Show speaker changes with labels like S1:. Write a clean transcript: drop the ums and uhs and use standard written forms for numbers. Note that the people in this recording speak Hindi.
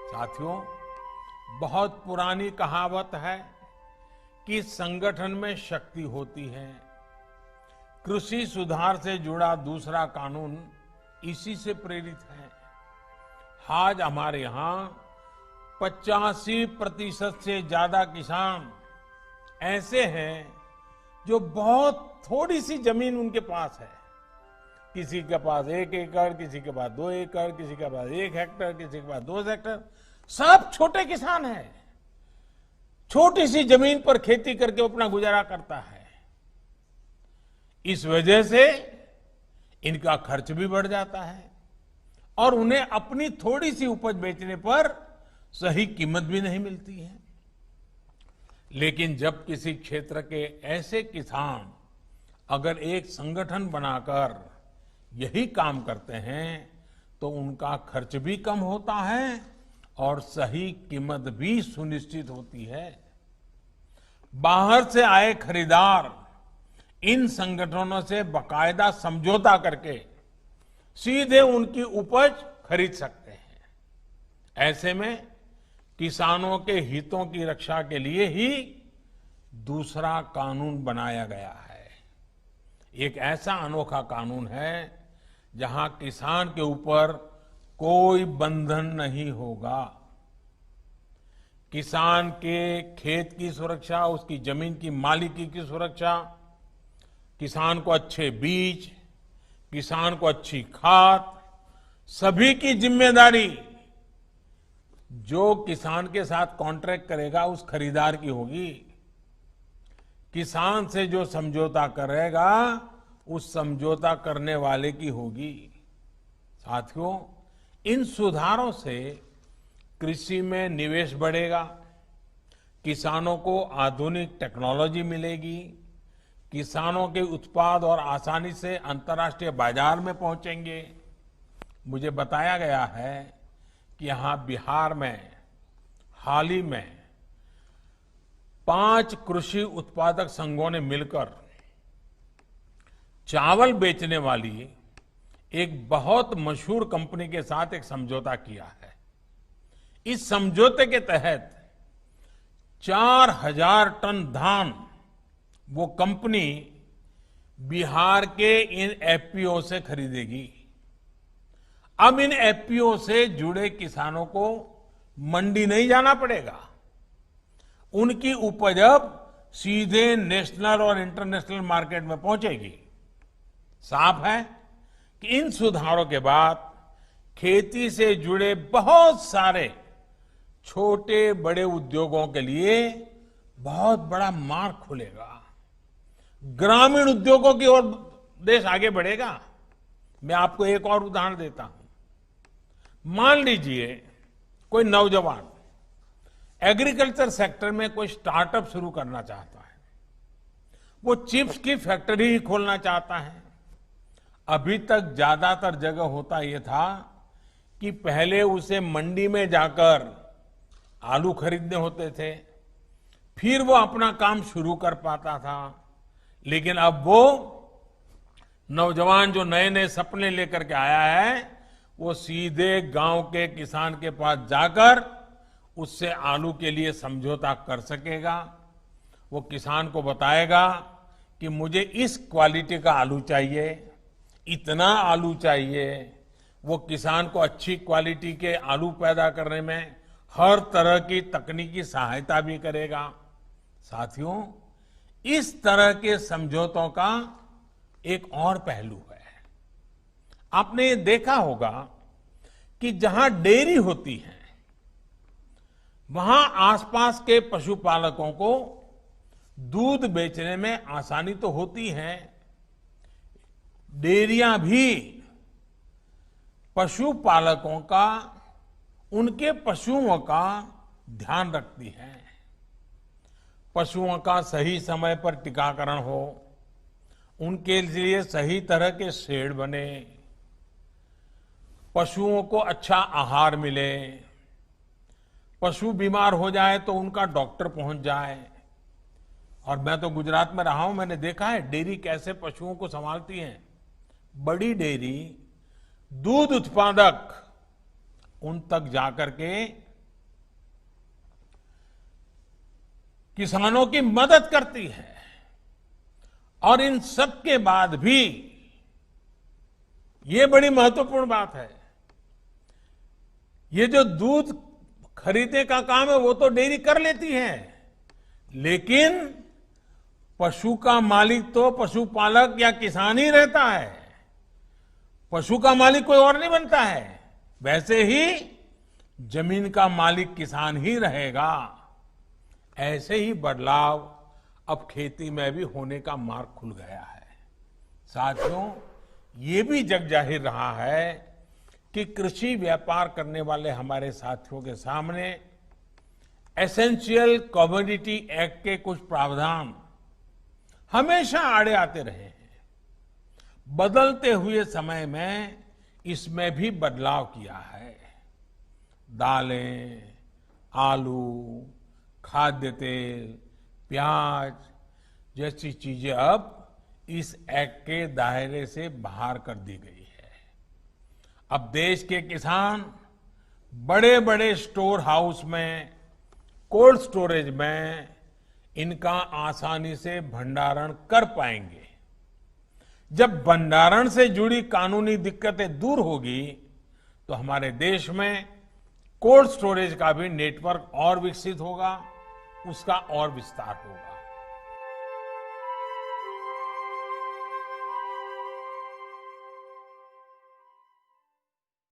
S1: साथियों, बहुत पुरानी कहावत है कि संगठन में शक्ति होती है। कृषि सुधार से जुड़ा दूसरा कानून इसी से प्रेरित है। आज हमारे यहाँ 85% से ज्यादा किसान ऐसे हैं जो बहुत थोड़ी सी जमीन उनके पास है। किसी के पास 1 एकड़, किसी के पास 2 एकड़, किसी के पास 1 हेक्टेयर, किसी के पास 2 हेक्टेयर। सब छोटे किसान हैं। छोटी सी जमीन पर खेती करके अपना गुजारा करता है। इस वजह से इनका खर्च भी बढ़ जाता है और उन्हें अपनी थोड़ी सी उपज बेचने पर सही कीमत भी नहीं मिलती है। लेकिन जब किसी क्षेत्र के ऐसे किसान अगर एक संगठन बनाकर यही काम करते हैं तो उनका खर्च भी कम होता है और सही कीमत भी सुनिश्चित होती है। बाहर से आए खरीदार इन संगठनों से बाकायदा समझौता करके सीधे उनकी उपज खरीद सकते हैं। ऐसे में किसानों के हितों की रक्षा के लिए ही दूसरा कानून बनाया गया है। एक ऐसा अनोखा कानून है जहां किसान के ऊपर कोई बंधन नहीं होगा। किसान के खेत की सुरक्षा, उसकी जमीन की मालिकी की सुरक्षा, किसान को अच्छे बीज, किसान को अच्छी खाद, सभी की जिम्मेदारी जो किसान के साथ कॉन्ट्रैक्ट करेगा उस खरीदार की होगी। किसान से जो समझौता करेगा उस समझौता करने वाले की होगी। साथियों, इन सुधारों से कृषि में निवेश बढ़ेगा, किसानों को आधुनिक टेक्नोलॉजी मिलेगी, किसानों के उत्पाद और आसानी से अंतर्राष्ट्रीय बाजार में पहुंचेंगे। मुझे बताया गया है कि यहां बिहार में हाल ही में 5 कृषि उत्पादक संघों ने मिलकर चावल बेचने वाली एक बहुत मशहूर कंपनी के साथ एक समझौता किया है। इस समझौते के तहत 4000 टन धान वो कंपनी बिहार के इन एफपीओ से खरीदेगी। अब इन एफपीओ से जुड़े किसानों को मंडी नहीं जाना पड़ेगा। उनकी उपज अब सीधे नेशनल और इंटरनेशनल मार्केट में पहुंचेगी। साफ है कि इन सुधारों के बाद खेती से जुड़े बहुत सारे छोटे बड़े उद्योगों के लिए बहुत बड़ा मार्ग खुलेगा। ग्रामीण उद्योगों की ओर देश आगे बढ़ेगा। मैं आपको एक और उदाहरण देता हूं। मान लीजिए कोई नौजवान एग्रीकल्चर सेक्टर में कोई स्टार्टअप शुरू करना चाहता है। वो चिप्स की फैक्ट्री ही खोलना चाहता है। अभी तक ज्यादातर जगह होता यह था कि पहले उसे मंडी में जाकर आलू खरीदने होते थे, फिर वो अपना काम शुरू कर पाता था। लेकिन अब वो नौजवान जो नए नए सपने लेकर के आया है, वो सीधे गांव के किसान के पास जाकर उससे आलू के लिए समझौता कर सकेगा। वो किसान को बताएगा कि मुझे इस क्वालिटी का आलू चाहिए, इतना आलू चाहिए। वो किसान को अच्छी क्वालिटी के आलू पैदा करने में हर तरह की तकनीकी सहायता भी करेगा। साथियों, इस तरह के समझौतों का एक और पहलू है। आपने ये देखा होगा कि जहां डेयरी होती है वहां आसपास के पशुपालकों को दूध बेचने में आसानी तो होती है। डेयरियां भी पशुपालकों का, उनके पशुओं का ध्यान रखती है। पशुओं का सही समय पर टीकाकरण हो, उनके लिए सही तरह के शेड बने, पशुओं को अच्छा आहार मिले, पशु बीमार हो जाए तो उनका डॉक्टर पहुंच जाए। और मैं तो गुजरात में रहा हूं, मैंने देखा है डेयरी कैसे पशुओं को संभालती है। बड़ी डेयरी दूध उत्पादक उन तक जाकर के किसानों की मदद करती है। और इन सब के बाद भी ये बड़ी महत्वपूर्ण बात है, ये जो दूध खरीदने का काम है वो तो डेयरी कर लेती है, लेकिन पशु का मालिक तो पशुपालक या किसान ही रहता है। पशु का मालिक कोई और नहीं बनता है। वैसे ही जमीन का मालिक किसान ही रहेगा। ऐसे ही बदलाव अब खेती में भी होने का मार्ग खुल गया है। साथियों, ये भी जग जाहिर रहा है कि कृषि व्यापार करने वाले हमारे साथियों के सामने एसेंशियल कमोडिटी एक्ट के कुछ प्रावधान हमेशा आड़े आते रहे हैं। बदलते हुए समय में इसमें भी बदलाव किया है। दालें, आलू, खाद्य तेल, प्याज जैसी चीजें अब इस एक्ट के दायरे से बाहर कर दी गई है। अब देश के किसान बड़े बड़े स्टोर हाउस में, कोल्ड स्टोरेज में इनका आसानी से भंडारण कर पाएंगे। जब भंडारण से जुड़ी कानूनी दिक्कतें दूर होगी तो हमारे देश में कोल्ड स्टोरेज का भी नेटवर्क और विकसित होगा, उसका और विस्तार होगा।